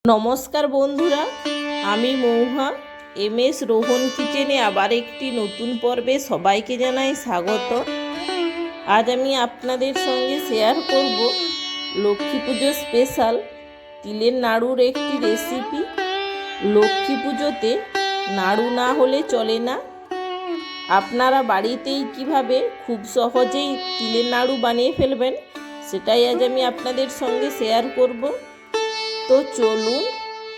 নমস্কার বন্ধুরা, আমি মৌহা এমএস রোহন কিচেনে আবার একটি নতুন পর্বে সবাইকে জানাই স্বাগত। আজ আমি আপনাদের সঙ্গে শেয়ার করব লক্ষ্মী পুজো স্পেশাল তিলের নাড়ুর একটি রেসিপি। লক্ষ্মী পুজোতে নাড়ু না হলে চলে না। আপনারা বাড়িতেই কিভাবে খুব সহজেই তিলের নাড়ু বানিয়ে ফেলবেন সেটাই আজ আমি আপনাদের সঙ্গে শেয়ার করব। তো চলুন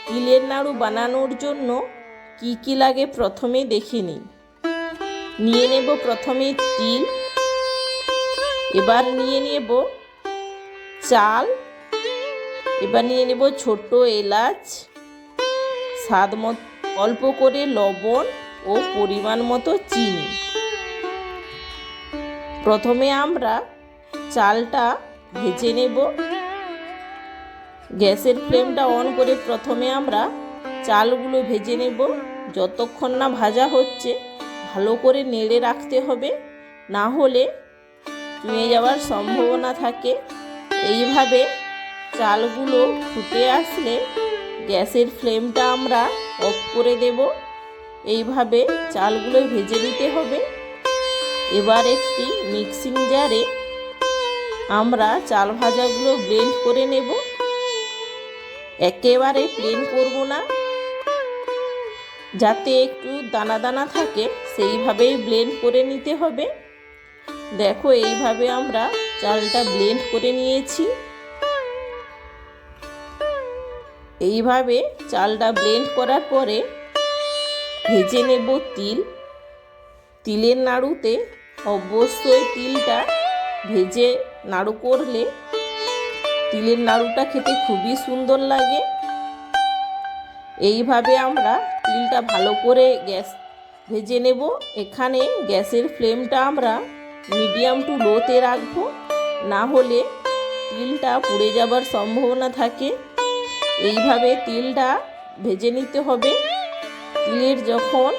তিলের নাড়ু বানানোর জন্য কি কি লাগে প্রথমে দেখে নিই। নিয়ে নেব প্রথমে তিল, এবার নিয়ে নেব চাল, এবার নিয়ে নেব ছোট এলাচ, স্বাদ মতো অল্প করে লবণ ও পরিমাণ মতো চিনি। প্রথমে আমরা চালটা ভেজে নেব। গ্যাসের ফ্লেমটা অন করে প্রথমে আমরা চালগুলো ভেজে নেব। যতক্ষণ না ভাজা হচ্ছে ভালো করে নেড়ে রাখতে হবে, না হলে চুঁয়ে যাওয়ার সম্ভাবনা থাকে। এইভাবে চালগুলো ফুটে আসলে গ্যাসের ফ্লেমটা আমরা অফ করে দেব। এইভাবে চালগুলো ভেজে নিতে হবে। এবার একটি মিক্সিং জারে আমরা চাল ভাজাগুলো ব্লেন্ড করে নেব। একেবারে প্লেন করব না, যাতে একটু দানা দানা থাকে সেইভাবেই ব্লেন্ড করে নিতে হবে। দেখো, এইভাবে আমরা চালটা ব্লেন্ড করে নিয়েছি। এইভাবে চালটা ব্লেন্ড করার পরে ভেজে নেব তিল। তিলের নাড়ুতে অবশ্যই তিলটা ভেজে নাড়ু করলে তিলের নাড়ুটা খেতে খুবই সুন্দর লাগে। এইভাবে আমরা তিলটা ভালো করে ভেজে নেব। এখানে গ্যাসের ফ্লেমটা আমরা মিডিয়াম টু লোতে রাখবো, না হলে তিলটা পুড়ে যাবার সম্ভাবনা থাকে। এইভাবে তিলটা ভেজে নিতে হবে। তিলের যখন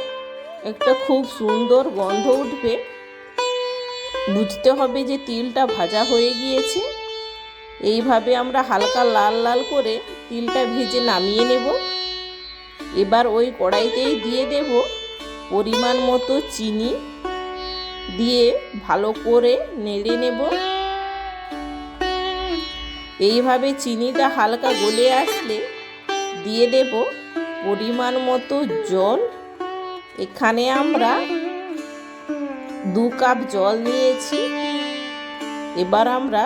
একটা খুব সুন্দর গন্ধ উঠবে বুঝতে হবে যে তিলটা ভাজা হয়ে গিয়েছে। এইভাবে আমরা হালকা লাল লাল করে তিলটা ভেজে নামিয়ে নেব। এবার ওই কড়াইতেই দিয়ে দেব পরিমাণ মতো চিনি, দিয়ে ভালো করে নেড়ে নেব। এইভাবে চিনিটা হালকা গলে আসলে দিয়ে দেব পরিমাণ মতো জল। এখানে আমরা 2 কাপ জল নিয়েছি। এবার আমরা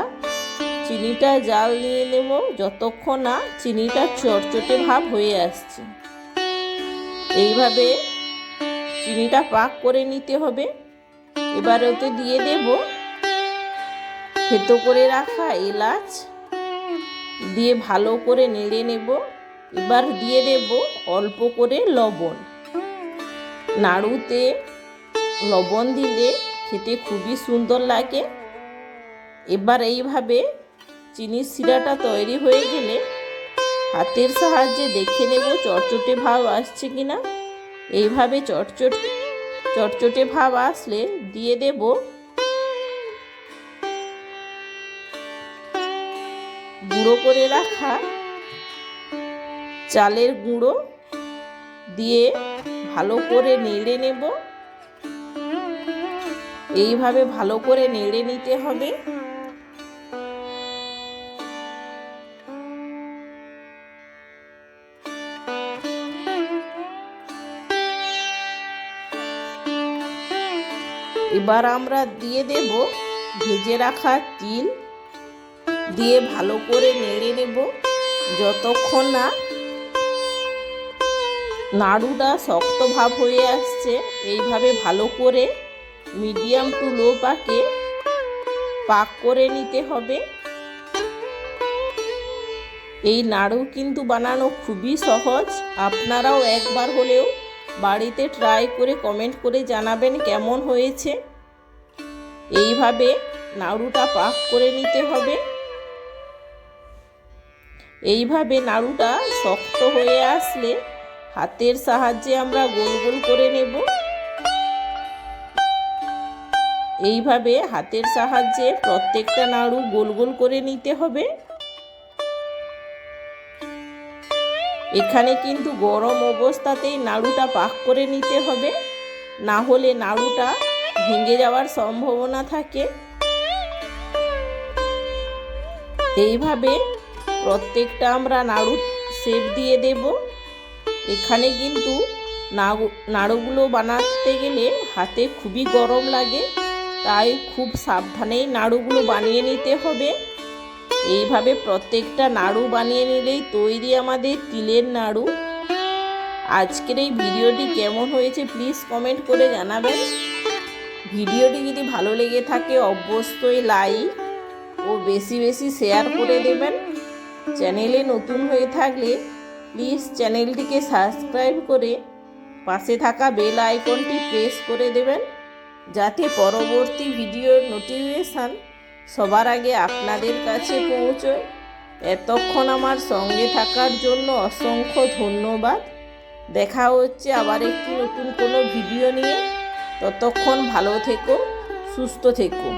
চিনিটা জাল নিয়ে নেব যতক্ষণ না চিনিটা চটচটে ভাব হয়ে আসছে। এইভাবে চিনিটা পাক করে নিতে হবে। এবার ওতে দিয়ে দেব থেতো করে রাখা এলাচ, দিয়ে ভালো করে নেড়ে নেব। এবার দিয়ে দেব অল্প করে লবণ। নাড়ুতে লবণ দিলে খেতে খুবই সুন্দর লাগে। এবার এইভাবে চিনির শিরাটা তৈরি হয়ে গেলে হাতের সাহায্যে দেখে নেব চটচটে ভাব আসছে কিনা। এইভাবে চটচটে ভাব আসলে দিয়ে দেব গুঁড়ো করে রাখা চালের গুঁড়ো, দিয়ে ভালো করে নেড়ে নেব। এইভাবে ভালো করে নেড়ে নিতে হবে। এবার আমরা দিয়ে দেব ভেজে রাখা তিল, দিয়ে ভালো করে নেড়ে নেব যতক্ষণ না নাড়ুটা শক্ত ভাব হয়ে আসছে। এইভাবে ভালো করে মিডিয়াম টু লো পাক করে নিতে হবে। এই নাড়ু কিন্তু বানানো খুবই সহজ। আপনারাও একবার হলেও বাড়িতে ট্রাই করে কমেন্ট করে জানাবেন কেমন হয়েছে। এইভাবে নাড়ুটা পাক করে নিতে হবে। এইভাবে নাড়ুটা শক্ত হয়ে আসলে হাতের সাহায্যে আমরা গোল গোল করে নেব। এইভাবে হাতের সাহায্যে প্রত্যেকটা নাড়ু গোল গোল করে নিতে হবে। এখানে কিন্তু গরম অবস্থাতেই নাড়ুটা পাক করে নিতে হবে, না হলে নাড়ুটা ভেঙে যাওয়ার সম্ভাবনা থাকে। এইভাবে প্রত্যেকটা আমরা নাড়ু শেপ দিয়ে দেব। এখানে কিন্তু নাড়ুগুলো বানাতে গেলে হাতে খুবই গরম লাগে, তাই খুব সাবধানেই নাড়ুগুলো বানিয়ে নিতে হবে। এইভাবে প্রত্যেকটা নাড়ু বানিয়ে নিলেই তৈরি আমাদের তিলের নাড়ু। আজকের এই ভিডিওটি কেমন হয়েছে প্লিজ কমেন্ট করে জানাবেন। ভিডিওটি যদি ভালো লেগে থাকে অবশ্যই লাইক ও বেশি বেশি শেয়ার করে দেবেন। চ্যানেলে নতুন হয়ে থাকলে প্লিজ চ্যানেলটিকে সাবস্ক্রাইব করে পাশে থাকা বেল আইকনটি প্রেস করে দেবেন, যাতে পরবর্তী ভিডিওর নোটিফিকেশান সবার আগে আপনাদের কাছে পৌঁছয়। এতক্ষণ আমার সঙ্গে থাকার জন্য অসংখ্য ধন্যবাদ। দেখা হচ্ছে আবার একটি নতুন কোনো ভিডিও নিয়ে। ততক্ষণ ভালো থেকো, সুস্থ থেকো।